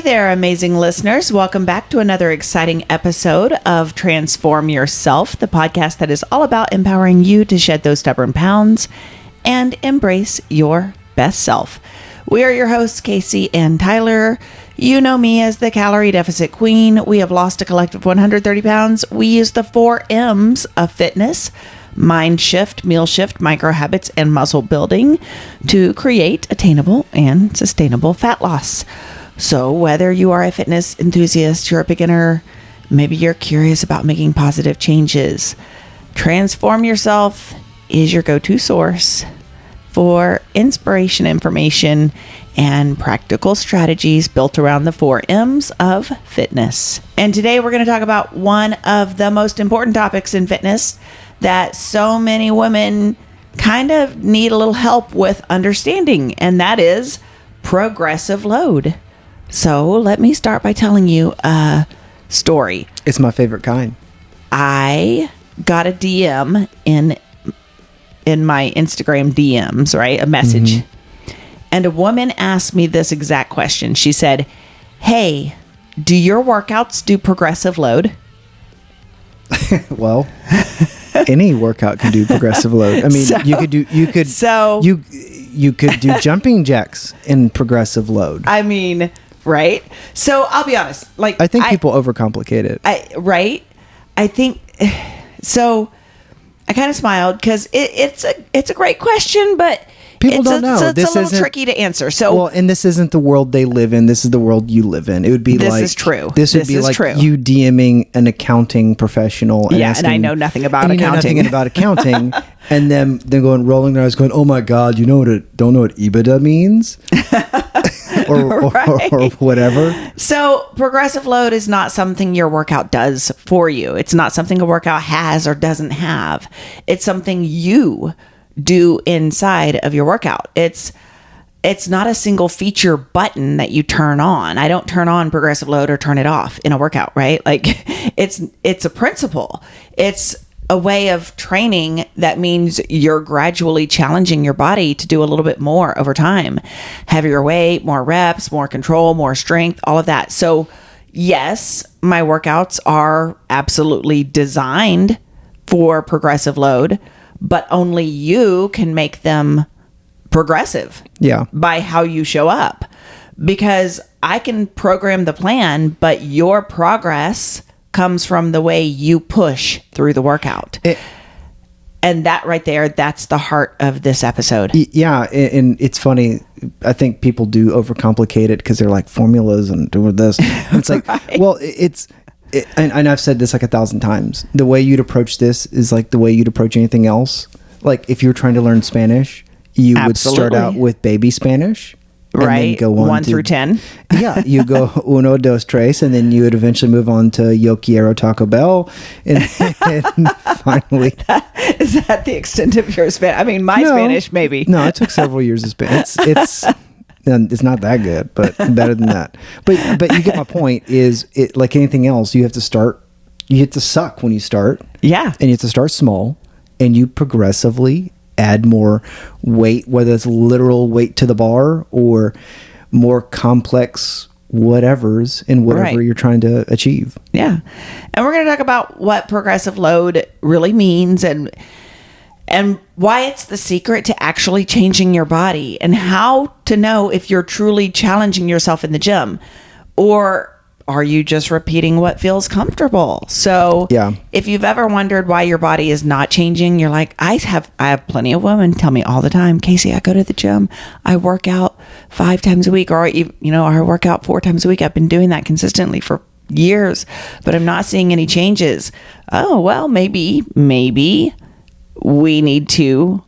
there, amazing listeners. Welcome back to another exciting episode of Transform Yourself, the podcast that is all about empowering you to shed those stubborn pounds and embrace your best self. We are your hosts, Kacy and Tyler. You know me as the Calorie Deficit Queen. We have lost a collective 130 pounds. We use the 4 M's of fitness: mind shift, meal shift, micro habits, and muscle building to create attainable and sustainable fat loss. So whether you are a fitness enthusiast, you're a beginner, maybe you're curious about making positive changes, Transform Yourself is your go-to source for inspiration, information, and practical strategies built around the 4 M's of fitness. And today we're going to talk about one of the most important topics in fitness that so many women kind of need a little help with understanding, and that is progressive load. So let me start by telling you a story. It's my favorite kind. I got a DM in my Instagram DMs, right? A message. Mm-hmm. And a woman asked me this exact question. She said, "Hey, do your workouts do progressive load?" Well, any workout can do progressive load. I mean, you could do jumping jacks in progressive load. I mean, right? So I'll be honest. Like, I think people overcomplicate it. I think so. I kind of smiled because it's a great question, but people don't know. It's a little tricky to answer. So, well, and this isn't the world they live in. This is the world you live in. It would be this is true. This would be like true. You DMing an accounting professional. And asking, and I know nothing about accounting. You know nothing about accounting, and then they're rolling their eyes, going, "Oh my God, don't know what EBITDA means." or whatever. So progressive load is not something your workout does for you. It's not something a workout has or doesn't have. It's something you do inside of your workout. It's not a single feature button that you turn on. I don't turn on progressive load or turn it off in a workout, right? Like it's a principle. It's a way of training that means you're gradually challenging your body to do a little bit more over time. Heavier weight, more reps, more control, more strength, all of that. So yes, my workouts are absolutely designed for progressive load, but only you can make them progressive by how you show up. Because I can program the plan, but your progress comes from the way you push through the workout. And that right there, that's the heart of this episode. Yeah, and it's funny. I think people do overcomplicate it because they're like formulas and doing this. And it's like, right. Well, and I've said this like 1,000 times. The way you'd approach this is like the way you'd approach anything else. Like if you're trying to learn Spanish, you would start out with baby Spanish. And right. Then go on 1 through 10. Yeah. You go 1, 2, 3, and then you would eventually move on to Yo quiero Taco Bell. And finally. Is that the extent of your Spanish? I mean, Spanish, maybe. No, it took several years of Spanish. It's not that good, but better than that. But you get my point is it like anything else, you have to start, you have to suck when you start. Yeah. And you have to start small and you progressively add more weight, whether it's literal weight to the bar or more complex whatevers in whatever you're trying to achieve. Yeah. And we're going to talk about what progressive load really means and why it's the secret to actually changing your body and how to know if you're truly challenging yourself in the gym or are you just repeating what feels comfortable? So if you've ever wondered why your body is not changing, you're like, I have plenty of women tell me all the time, Kacy, I go to the gym, I work out 5 times a week, or I work out 4 times a week. I've been doing that consistently for years, but I'm not seeing any changes. Oh, well, maybe we need to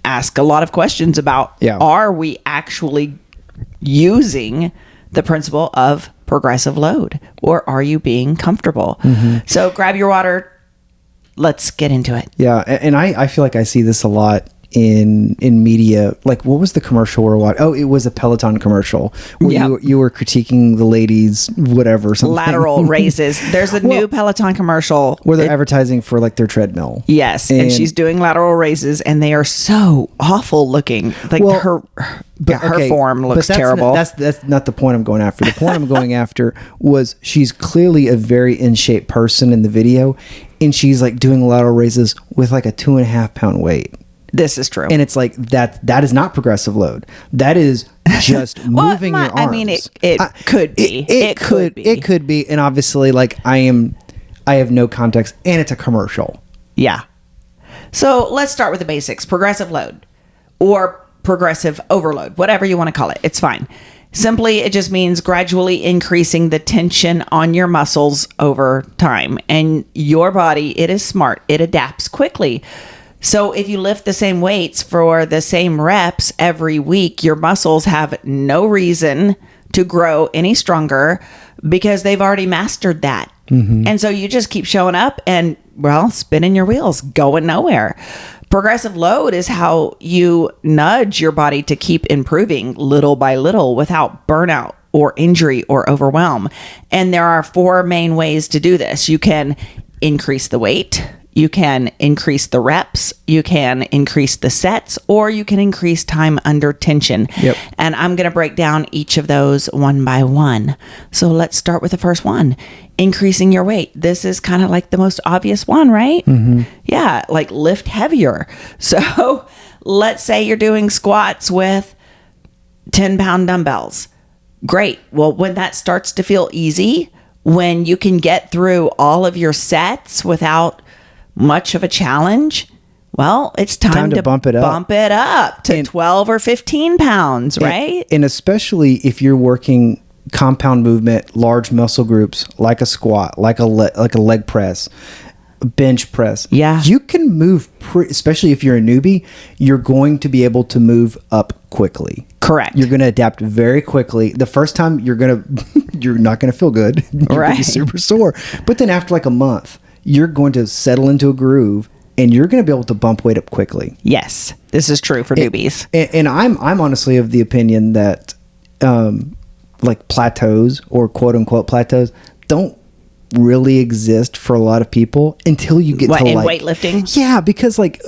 ask a lot of questions about, are we actually using the principle of progressive load, or are you being comfortable? Mm-hmm. So grab your water. Let's get into it. Yeah. And I feel like I see this a lot in media. Like, what was the commercial we're watching? Oh, it was a Peloton commercial where you were critiquing the ladies, whatever, something. Lateral raises. There's a new Peloton commercial where they're advertising for like their treadmill. Yes, and she's doing lateral raises, and they are so awful looking. Like her form looks terrible. That's not the point I'm going after. The point I'm going after was she's clearly a very in shape person in the video, and she's like doing lateral raises with like a 2.5 pound weight. This is true. And it's like that is not progressive load. That is just moving your arms. I mean, it could be. It could be. It could be. And obviously, like, I have no context, and it's a commercial. Yeah. So let's start with the basics. Progressive load or progressive overload, whatever you want to call it. It's fine. Simply, it just means gradually increasing the tension on your muscles over time. And your body, it is smart. It adapts quickly. So if you lift the same weights for the same reps every week, your muscles have no reason to grow any stronger because they've already mastered that. Mm-hmm. And so you just keep showing up and, well, spinning your wheels, going nowhere. Progressive load is how you nudge your body to keep improving little by little without burnout or injury or overwhelm. And there are 4 main ways to do this. You can increase the weight. You can increase the reps, you can increase the sets, or you can increase time under tension. Yep. And I'm going to break down each of those one by one. So let's start with the first one, increasing your weight. This is kind of like the most obvious one, right? Mm-hmm. Yeah, like lift heavier. So let's say you're doing squats with 10-pound dumbbells. Great. Well, when that starts to feel easy, when you can get through all of your sets without much of a challenge, well, it's time to bump it up to 12 or 15 pounds, right? And especially if you're working compound movement, large muscle groups, like a squat, like a leg press, bench press. Yeah. You can move, especially if you're a newbie, you're going to be able to move up quickly. Correct. You're going to adapt very quickly. The first time you're not going to feel good. You're going to be super sore. But then after like a month, you're going to settle into a groove, and you're going to be able to bump weight up quickly. Yes, this is true for newbies. And I'm honestly of the opinion that like plateaus or quote unquote plateaus don't really exist for a lot of people until you get to in like weightlifting. Yeah, because like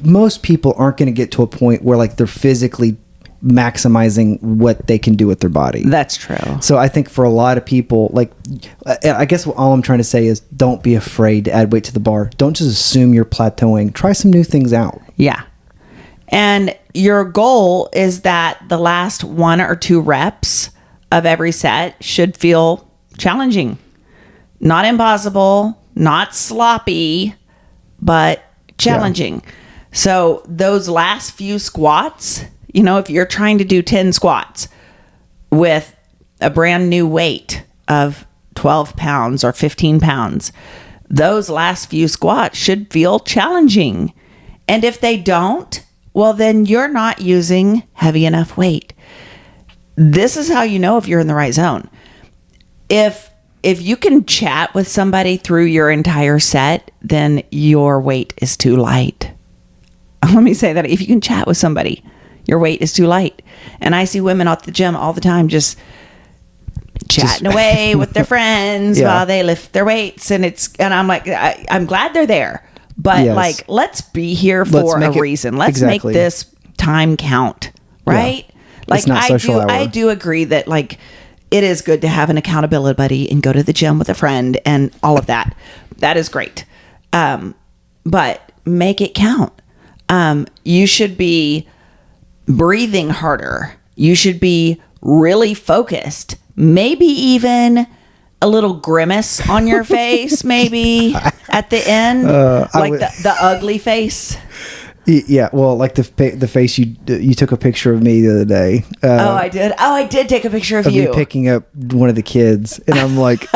most people aren't going to get to a point where like they're physically maximizing what they can do with their body. That's true. So I think for a lot of people, like, I guess all I'm trying to say is don't be afraid to add weight to the bar. Don't just assume you're plateauing. Try some new things out. Yeah. And your goal is that the last 1 or 2 reps of every set should feel challenging. Not impossible, not sloppy, but challenging. Yeah. So those last few squats, you know, if you're trying to do 10 squats with a brand new weight of 12 pounds or 15 pounds, those last few squats should feel challenging. And if they don't, well, then you're not using heavy enough weight. This is how you know if you're in the right zone. If you can chat with somebody through your entire set, then your weight is too light. Let me say that. If you can chat with somebody, your weight is too light. And I see women at the gym all the time just chatting away with their friends while they lift their weights. And I'm like, I'm glad they're there. But like, let's be here for a reason. Let's make this time count, right? Yeah. Like I do agree that like it is good to have an accountability buddy and go to the gym with a friend and all of that. That is great. But make it count. You should be breathing harder. You should be really focused. Maybe even a little grimace on your face, maybe at the end, like the ugly face. Yeah, well, like the face you took a picture of me the other day. I did. Oh, I did take a picture of you me picking up one of the kids, and I'm like,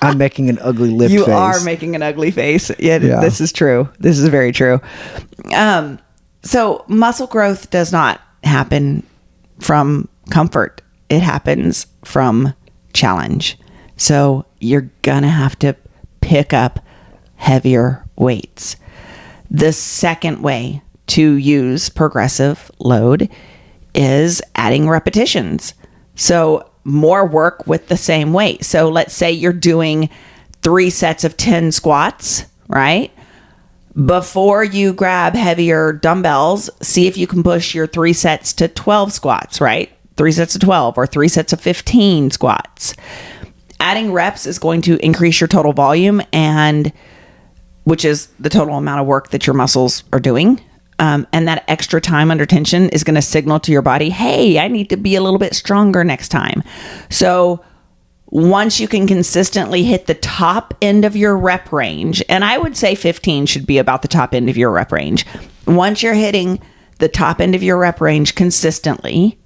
I'm making an ugly lift face. You are making an ugly face. Yeah, this is true. This is very true. So muscle growth does not happen from comfort. It happens from challenge. So you're gonna have to pick up heavier weights. The second way to use progressive load is adding repetitions. So more work with the same weight. So let's say you're doing 3 sets of 10 squats, right? Before you grab heavier dumbbells, see if you can push your 3 sets to 12 squats, right? 3 sets of 12 or 3 sets of 15 squats. Adding reps is going to increase your total volume, and which is the total amount of work that your muscles are doing. And that extra time under tension is going to signal to your body, hey, I need to be a little bit stronger next time. So once you can consistently hit the top end of your rep range, and I would say 15 should be about the top end of your rep range. Once you're hitting the top end of your rep range consistently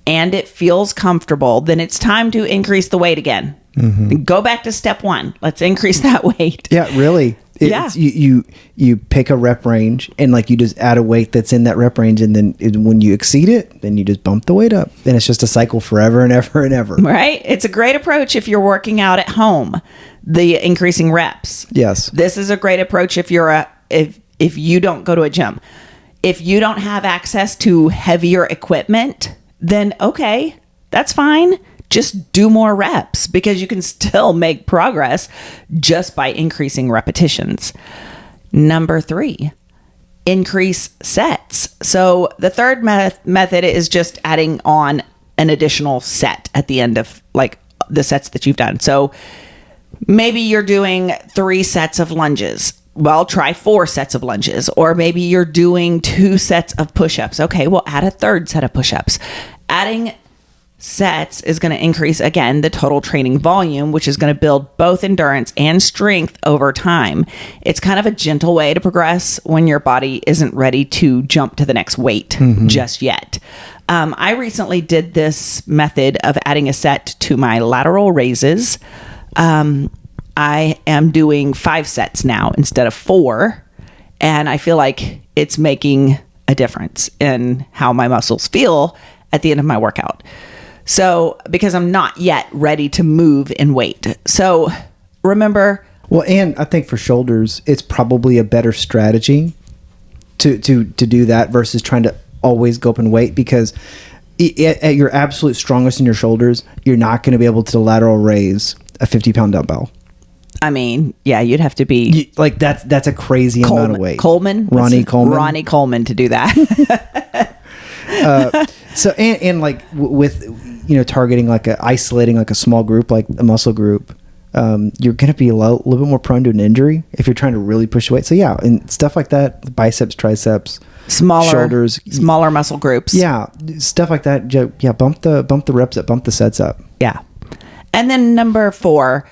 and it feels comfortable, then it's time to increase the weight again. Mm-hmm. Go back to step 1. Let's increase that weight. Yeah, really. It's, you pick a rep range and like you just add a weight that's in that rep range, and then when you exceed it, then you just bump the weight up, and it's just a cycle forever and ever and ever. Right? It's a great approach if you're working out at home, the increasing reps. Yes. This is a great approach if you're if you don't go to a gym. If you don't have access to heavier equipment, then okay, that's fine. Just do more reps, because you can still make progress just by increasing repetitions. Number 3, increase sets. So the third method is just adding on an additional set at the end of like the sets that you've done. So maybe you're doing 3 sets of lunges. Well, try 4 sets of lunges. Or maybe you're doing 2 sets of push-ups. Okay, well, add a 3rd set of push-ups. Adding sets is going to increase, again, the total training volume, which is going to build both endurance and strength over time. It's kind of a gentle way to progress when your body isn't ready to jump to the next weight just yet. I recently did this method of adding a set to my lateral raises. I am doing 5 sets now instead of 4, and I feel like it's making a difference in how my muscles feel at the end of my workout. So, because I'm not yet ready to move in weight. So, remember. Well, and I think for shoulders, it's probably a better strategy to do that versus trying to always go up in weight, because at your absolute strongest in your shoulders, you're not going to be able to lateral raise a 50-pound dumbbell. I mean, yeah, you'd have to be like that's a crazy amount of weight. Ronnie Coleman to do that. So and like with targeting like isolating like a small group, like a muscle group, you're going to be a little bit more prone to an injury if you're trying to really push weight. So yeah, and stuff like that, biceps, triceps, shoulders, smaller muscle groups. Yeah, stuff like that. Yeah, bump the reps up, bump the sets up. Yeah, and then number 4,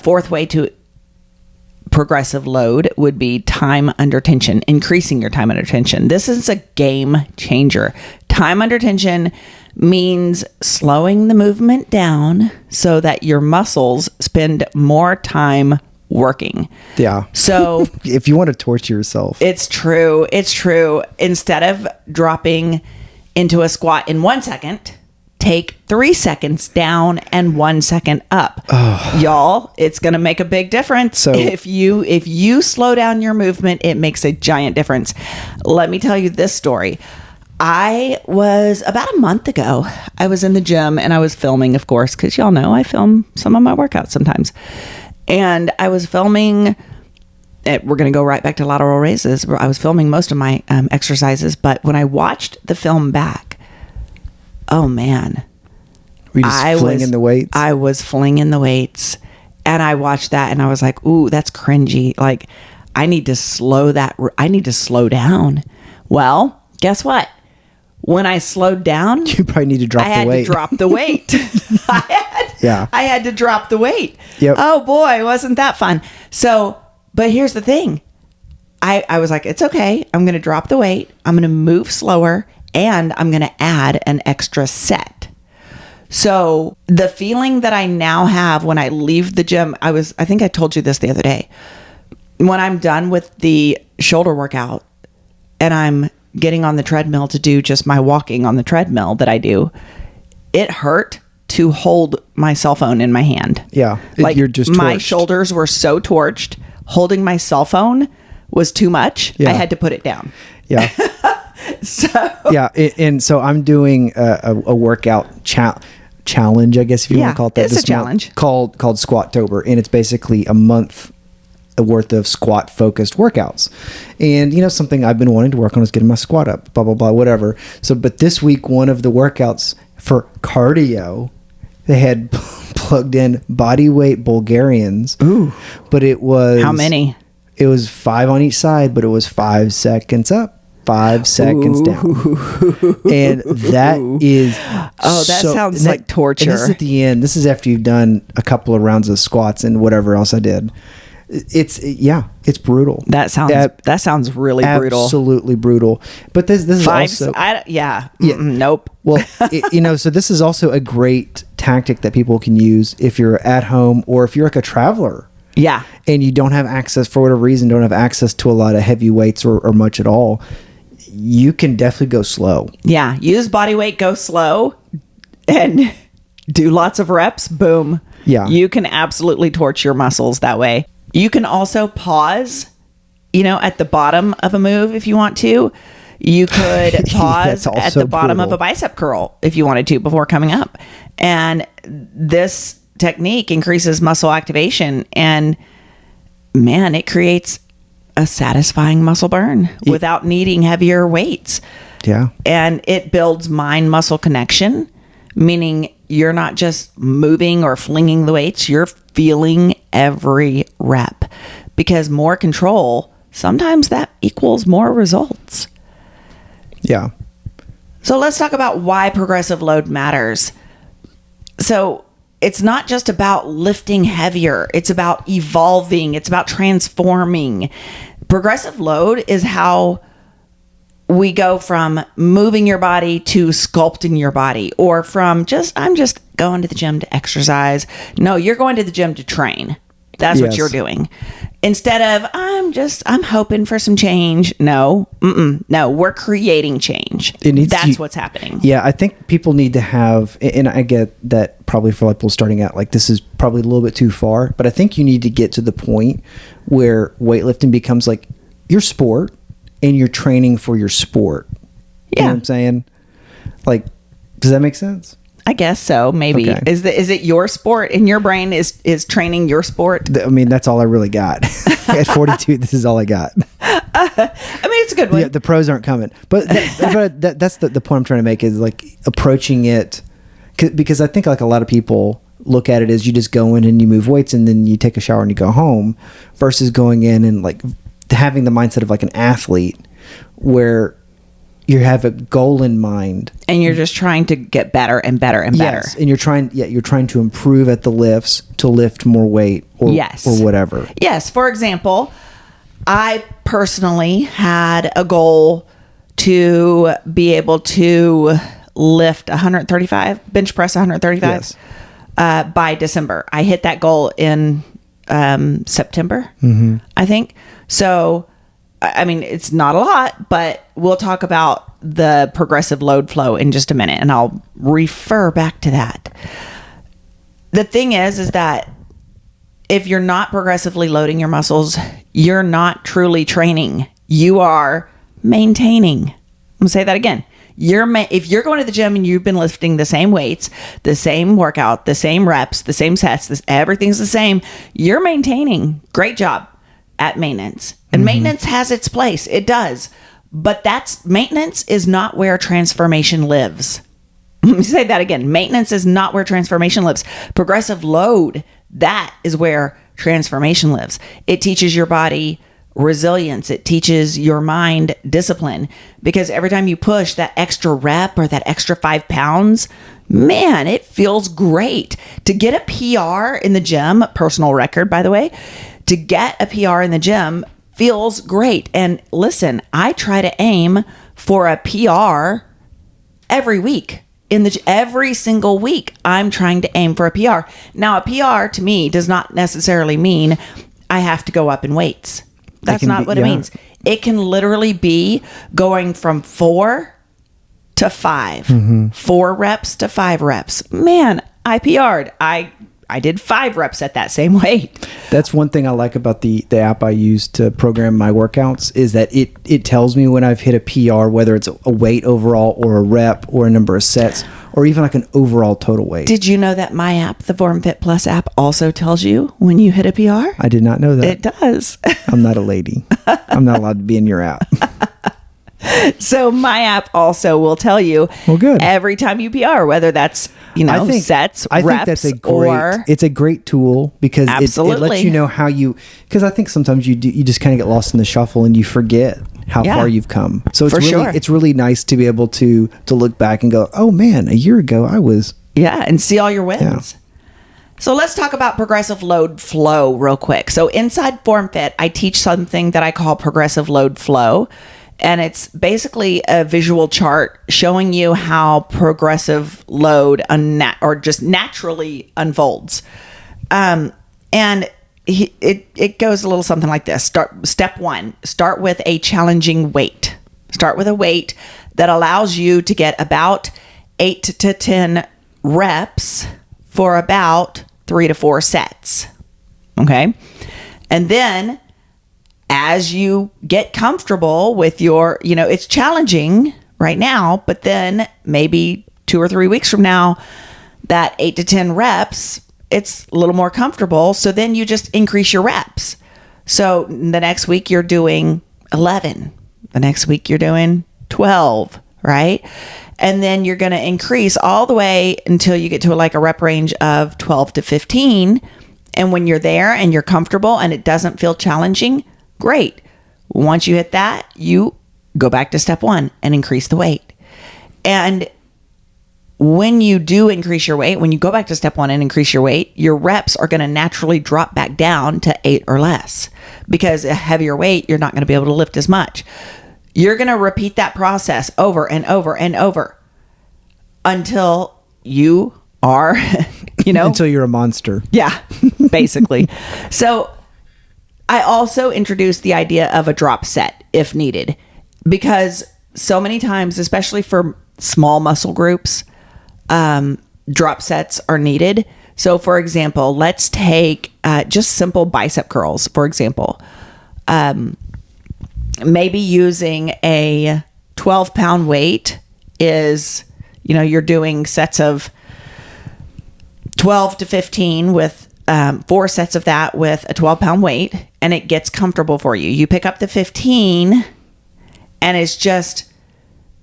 fourth way to progressive load would be time under tension, increasing your time under tension. This is a game changer. Time under tension means slowing the movement down so that your muscles spend more time working. Yeah. So if you want to torture yourself. It's true. Instead of dropping into a squat in 1 second, take 3 seconds down and 1 second up. Y'all, it's going to make a big difference. So if you slow down your movement, it makes a giant difference. Let me tell you this story. I was about a month ago, I was in the gym and I was filming, of course, because y'all know I film some of my workouts sometimes. And I was filming, we're going to go right back to lateral raises. I was filming most of my exercises, but when I watched the film back, oh man. Were you just flinging the weights? I was flinging the weights, and I watched that and I was like, ooh, that's cringy. Like, I need to slow down. Well, guess what? When I slowed down, you probably need to drop the weight. I had to drop the weight. I had to drop the weight. Yep. Oh boy, wasn't that fun? So, but here's the thing. I was like, it's okay. I'm going to drop the weight. I'm going to move slower, and I'm going to add an extra set. So the feeling that I now have when I leave the gym, I think I told you this the other day. When I'm done with the shoulder workout and I'm getting on the treadmill to do just my walking on the treadmill that I do, it hurt to hold my cell phone in my hand. Yeah. Like, you're just torched. My shoulders were so torched. Holding my cell phone was too much. Yeah. I had to put it down. Yeah. So Yeah. And so I'm doing a workout challenge, I guess, if you want to call it that. It's a challenge called Squattober. And it's basically a month worth of squat focused workouts. And, something I've been wanting to work on is getting my squat up, blah, blah, blah, whatever. So, but this week, one of the workouts for cardio, they had plugged in body weight Bulgarians. Ooh. But it was... How many? It was 5 on each side, but it was 5 seconds up, 5 seconds down. And that is... sounds like torture. And this is at the end. This is after you've done a couple of rounds of squats and whatever else I did. It's brutal. That sounds really brutal. Absolutely brutal. But this is also... Nope. Well, so this is also a great tactic that people can use if you're at home or if you're like a traveler. Yeah. And you don't have access, for whatever reason, don't have access to a lot of heavy weights or much at all. You can definitely go slow. Yeah. Use body weight, go slow, and do lots of reps. Boom. Yeah. You can absolutely torch your muscles that way. You can also pause, at the bottom of a move if you want to. You could pause at the bottom of a bicep curl if you wanted to before coming up. And this technique increases muscle activation, and man, it creates a satisfying muscle burn without needing heavier weights. Yeah. And it builds mind muscle connection, meaning you're not just moving or flinging the weights, you're feeling every rep, because more control, sometimes that equals more results. Yeah. So let's talk about why progressive load matters. So it's not just about lifting heavier. It's about evolving. It's about transforming. Progressive load is how we go from moving your body to sculpting your body, or from I'm just going to the gym to exercise. No, you're going to the gym to train. That's what you're doing. Instead of, I'm hoping for some change. No, we're creating change. That's what's happening. Yeah, I think people need to have, and I get that probably for people starting out, like this is probably a little bit too far, but I think you need to get to the point where weightlifting becomes like your sport and you're training for your sport. You know what I'm saying? Like, does that make sense? I guess so. Maybe. Okay. Is it your sport in your brain? Is training your sport? I mean, that's all I really got. At 42, this is all I got. It's a good one. Yeah, the pros aren't coming. But that's the point I'm trying to make, is like approaching it, because I think like a lot of people look at it as you just go in and you move weights and then you take a shower and you go home, versus going in and like having the mindset of like an athlete where you have a goal in mind and you're just trying to get better and better and better. Yes, and you're trying to improve at the lifts to lift more weight or whatever. Yes. For example, I personally had a goal to be able to lift 135, bench press 135 by December. I hit that goal in September, I think. So, I mean, it's not a lot, but we'll talk about the progressive load flow in just a minute, and I'll refer back to that. The thing is that if you're not progressively loading your muscles, you're not truly training. You are maintaining. I'm going to say that again. If you're going to the gym and you've been lifting the same weights, the same workout, the same reps, the same sets, everything's the same, you're maintaining. Great job at maintenance. And maintenance has its place. It does. But maintenance is not where transformation lives. Let me say that again. Maintenance is not where transformation lives. Progressive load, that is where transformation lives. It teaches your body resilience. It teaches your mind discipline, because every time you push that extra rep or that extra 5 pounds, man, it feels great. To get a PR in the gym, personal record, by the way, to get a PR in the gym feels great. And listen, I try to aim for a PR every week. Every single week, I'm trying to aim for a PR. Now, a PR to me does not necessarily mean I have to go up in weights. That's not what it means. It can literally be going from 4 to 5, 4 reps to 5 reps. Man, I PR'd. I I did 5 reps at that same weight. That's one thing I like about the app I use to program my workouts is that it tells me when I've hit a PR, whether it's a weight overall or a rep or a number of sets or even like an overall total weight. Did you know that my app, the FormFit Plus app, also tells you when you hit a PR? I did not know that. It does. I'm not a lady. I'm not allowed to be in your app. So my app also will tell you every time you PR, whether that's, sets, I reps, think it's a great tool because it lets you know how because I think sometimes you just kind of get lost in the shuffle and you forget how far you've come. So it's really nice to be able to look back and go, oh man, a year ago I was. Yeah. And see all your wins. Yeah. So let's talk about progressive load flow real quick. So inside FormFit, I teach something that I call progressive load flow. And it's basically a visual chart showing you how progressive load or just naturally unfolds. And it goes a little something like this. Step 1, start with a challenging weight. Start with a weight that allows you to get about 8 to 10 reps for about 3 to 4 sets. Okay. And then as you get comfortable with your, it's challenging right now, but then maybe 2 or 3 weeks from now, that 8 to 10 reps, it's a little more comfortable. So then you just increase your reps. So the next week you're doing 11. The next week you're doing 12, right? And then you're going to increase all the way until you get to a rep range of 12 to 15. And when you're there and you're comfortable and it doesn't feel challenging, great. Once you hit that, you go back to step 1 and increase the weight. And when you do increase your weight, when you go back to step 1 and increase your weight, your reps are going to naturally drop back down to 8 or less because a heavier weight, you're not going to be able to lift as much. You're going to repeat that process over and over and over until you are, until you're a monster. Yeah, basically. So I also introduced the idea of a drop set if needed, because so many times, especially for small muscle groups, drop sets are needed. So for example, let's take just simple bicep curls, for example. Maybe using a 12-pound weight is, you're doing sets of 12 to 15 with 4 sets of that with a 12-pound weight, and it gets comfortable for you. You pick up the 15 and it's just,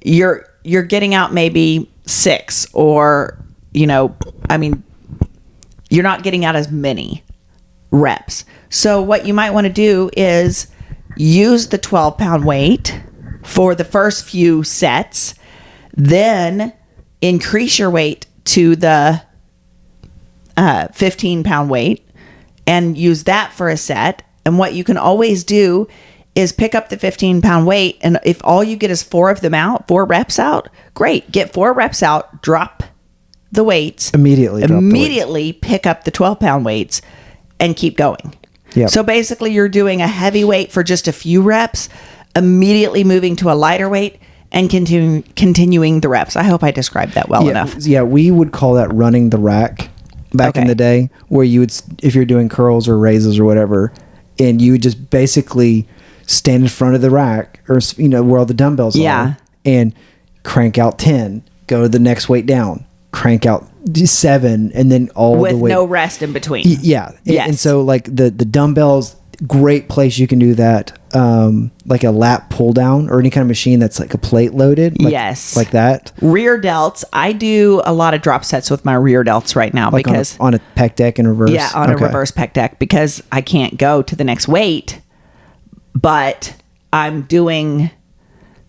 you're getting out maybe 6 or, you're not getting out as many reps. So what you might want to do is use the 12-pound weight for the first few sets, then increase your weight to the 15-pound weight and use that for a set. And what you can always do is pick up the 15-pound weight, and if all you get is 4 reps out, great. Get 4 reps out, drop the weights immediately pick up the 12-pound weights and keep going. Yep. So basically you're doing a heavy weight for just a few reps, immediately moving to a lighter weight and continuing the reps. I hope I described that well enough. Yeah, we would call that running the rack back in the day, where you would, if you're doing curls or raises or whatever, and you would just basically stand in front of the rack or, where all the dumbbells are, and crank out 10, go to the next weight down, crank out 7, and then all the way. With no rest in between. Yeah. Yes. And so the dumbbells, great place you can do that. Like a lat pull down or any kind of machine that's like a plate loaded. Yes. Like that. Rear delts. I do a lot of drop sets with my rear delts right now, like because on a pec deck in reverse. Yeah, on a reverse pec deck, because I can't go to the next weight, but I'm doing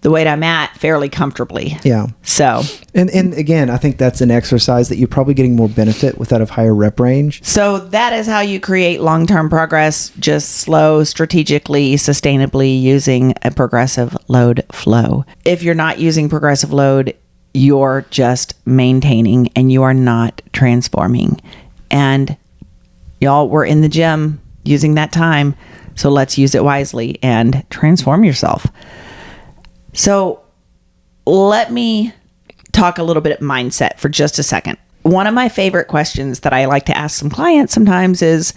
the weight I'm at fairly comfortably. Yeah. So. And again, I think that's an exercise that you're probably getting more benefit with out of higher rep range. So that is how you create long-term progress, just slow, strategically, sustainably, using a progressive load flow. If you're not using progressive load, you're just maintaining and you are not transforming. And y'all, we're in the gym using that time. So let's use it wisely and transform yourself. So let me talk a little bit of mindset for just a second. one of my favorite questions that I like to ask some clients sometimes is,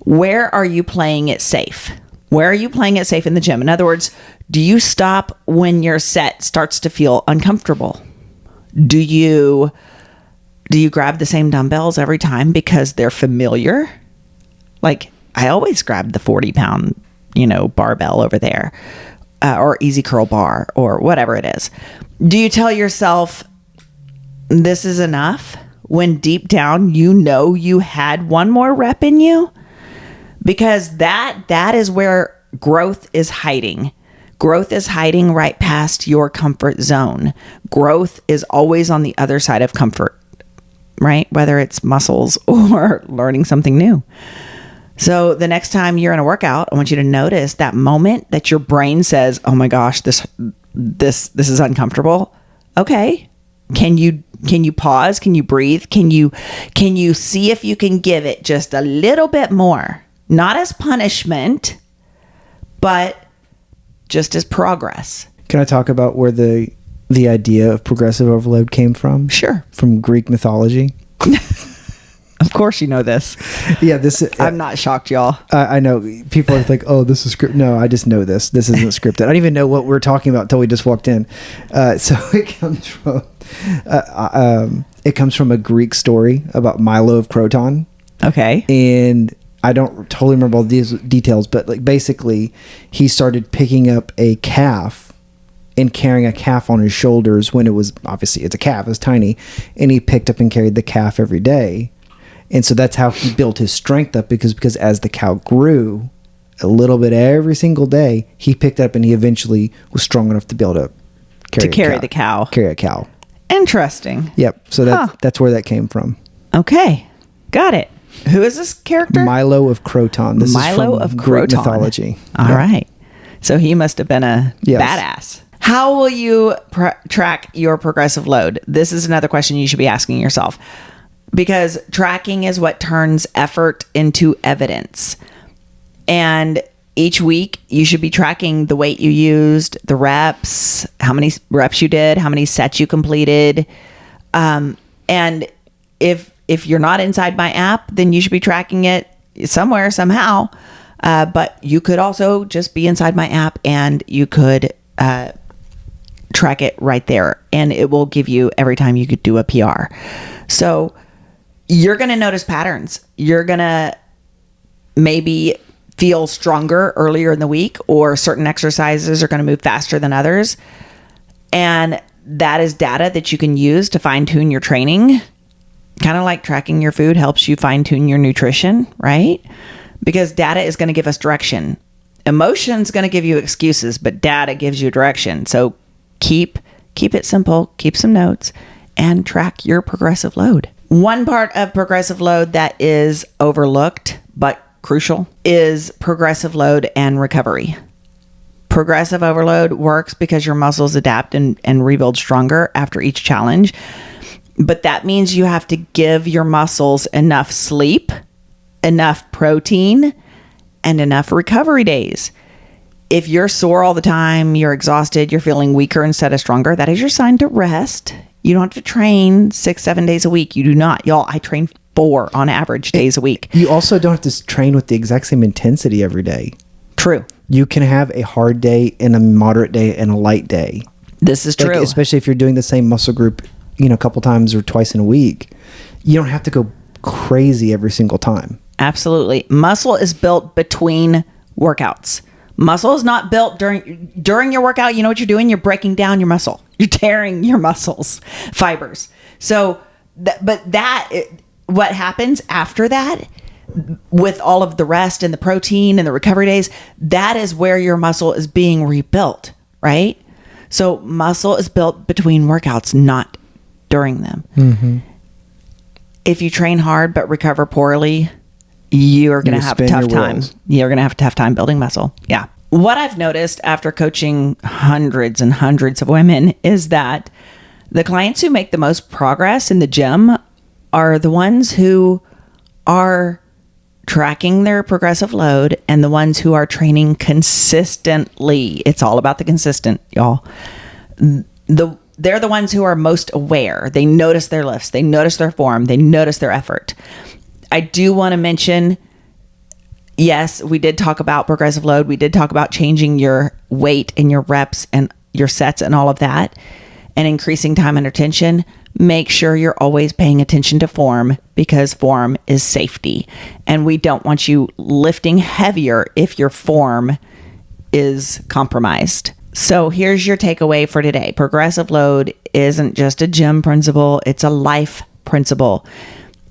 where are you playing it safe? Where are you playing it safe in the gym? In other words, do you stop when your set starts to feel uncomfortable? Do you grab the same dumbbells every time because they're familiar? Like, I always grab the 40-pound, barbell over there, or easy curl bar, or whatever it is. Do you tell yourself this is enough when deep down you had one more rep in you? Because that is where growth is hiding. Growth is hiding right past your comfort zone. Growth is always on the other side of comfort, right? Whether it's muscles or learning something new. So the next time you're in a workout, I want you to notice that moment that your brain says, "Oh my gosh, this is uncomfortable." Okay. Can you pause? Can you breathe? Can you see if you can give it just a little bit more? Not as punishment, but just as progress. Can I talk about where the idea of progressive overload came from? Sure. From Greek mythology. Of course you know this. Yeah, I'm not shocked, y'all. I know. People are like, oh, this is scripted. No, I just know this. This isn't scripted. I don't even know what we're talking about until we just walked in. So it comes from a Greek story about Milo of Croton. Okay. And I don't totally remember all these details, but like basically he started picking up a calf and carrying a calf on his shoulders when it's a calf, it's tiny, and he picked up and carried the calf every day. And so that's how he built his strength up, because as the cow grew a little bit every single day, he picked up and he eventually was strong enough to be able to carry the cow. Carry a cow. Interesting. Yep. So that's where that came from. Okay. Got it. Who is this character? Milo of Croton. This Milo is from of Greek Croton. mythology. All right. So he must have been a badass. How will you track your progressive load? This is another question you should be asking yourself, because tracking is what turns effort into evidence. And each week you should be tracking the weight you used, the reps, how many reps you did, how many sets you completed. And if you're not inside my app, then you should be tracking it somewhere, somehow. But you could also just be inside my app and you could track it right there. And it will give you every time you could do a PR. So you're going to notice patterns. You're going to maybe feel stronger earlier in the week, or certain exercises are going to move faster than others. And that is data that you can use to fine tune your training. Kind of like tracking your food helps you fine tune your nutrition, right? Because data is going to give us direction. Emotion's going to give you excuses, but data gives you direction. So keep it simple, keep some notes, and track your progressive load. One part of progressive load that is overlooked but crucial is progressive load and recovery. Progressive overload works because your muscles adapt and rebuild stronger after each challenge. But that means you have to give your muscles enough sleep, enough protein, and enough recovery days. If you're sore all the time, you're exhausted, you're feeling weaker instead of stronger, that is your sign to rest. You don't have to train 6-7 days a week. You do not. Y'all, I train 4 on average days a week. You also don't have to train with the exact same intensity every day. True. You can have a hard day and a moderate day and a light day. This is true. Especially if you're doing the same muscle group, a couple times or twice in a week. You don't have to go crazy every single time. Absolutely. Muscle is built between workouts. Muscle is not built during your workout. You know what you're doing? You're breaking down your muscle. You're tearing your muscles, fibers. So, what happens after that, with all of the rest and the protein and the recovery days, that is where your muscle is being rebuilt, right? So muscle is built between workouts, not during them. Mm-hmm. If you train hard but recover poorly, you're going to have a tough time. You're going to have a tough time building muscle. Yeah. What I've noticed after coaching hundreds and hundreds of women is that the clients who make the most progress in the gym are the ones who are tracking their progressive load and the ones who are training consistently. It's all about the consistent, y'all. they're the ones who are most aware. They notice their lifts, they notice their form, they notice their effort. I do want to mention, yes, we did talk about progressive load. We did talk about changing your weight and your reps and your sets and all of that, and increasing time under tension. Make sure you're always paying attention to form, because form is safety. And we don't want you lifting heavier if your form is compromised. So here's your takeaway for today. Progressive load isn't just a gym principle, it's a life principle.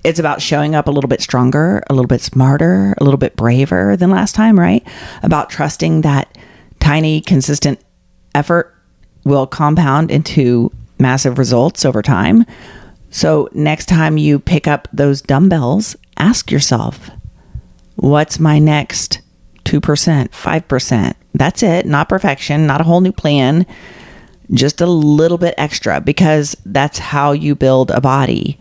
It's about showing up a little bit stronger, a little bit smarter, a little bit braver than last time, right? About trusting that tiny, consistent effort will compound into massive results over time. So next time you pick up those dumbbells, ask yourself, what's my next 2%, 5%? That's it. Not perfection, not a whole new plan, just a little bit extra, because that's how you build a body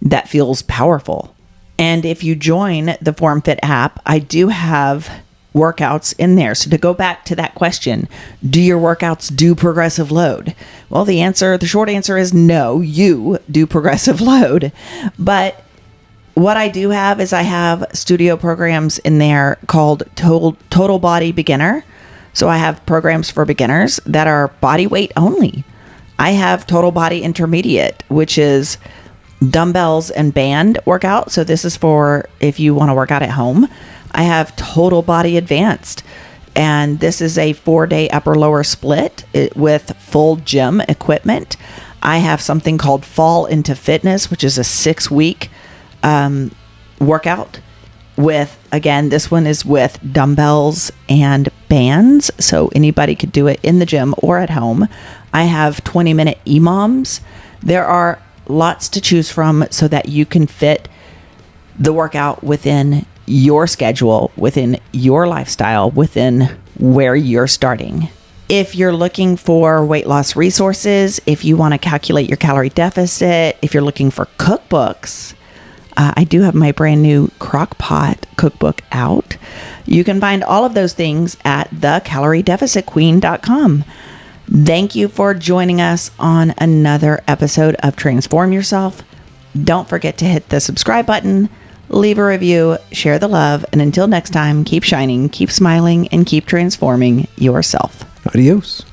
that feels powerful. And if you join the FormFit app, I do have workouts in there. So to go back to that question, do your workouts do progressive load? Well, the short answer is no, you do progressive load. But what I do have is I have studio programs in there called Total Body Beginner. So I have programs for beginners that are body weight only. I have Total Body Intermediate, which is dumbbells and band workout. So this is for if you want to work out at home. I have Total Body Advanced, and this is a 4-day upper lower split with full gym equipment. I have something called Fall into Fitness, which is a 6-week workout with, again, this one is with dumbbells and bands. So anybody could do it in the gym or at home. I have 20-minute EMOMs. There are lots to choose from so that you can fit the workout within your schedule, within your lifestyle, within where you're starting. If you're looking for weight loss resources, if you want to calculate your calorie deficit, if you're looking for cookbooks, I do have my brand new Crock-Pot cookbook out. You can find all of those things at thecaloriedeficitqueen.com. Thank you for joining us on another episode of Transform Yourself. Don't forget to hit the subscribe button, leave a review, share the love, and until next time, keep shining, keep smiling, and keep transforming yourself. Adios.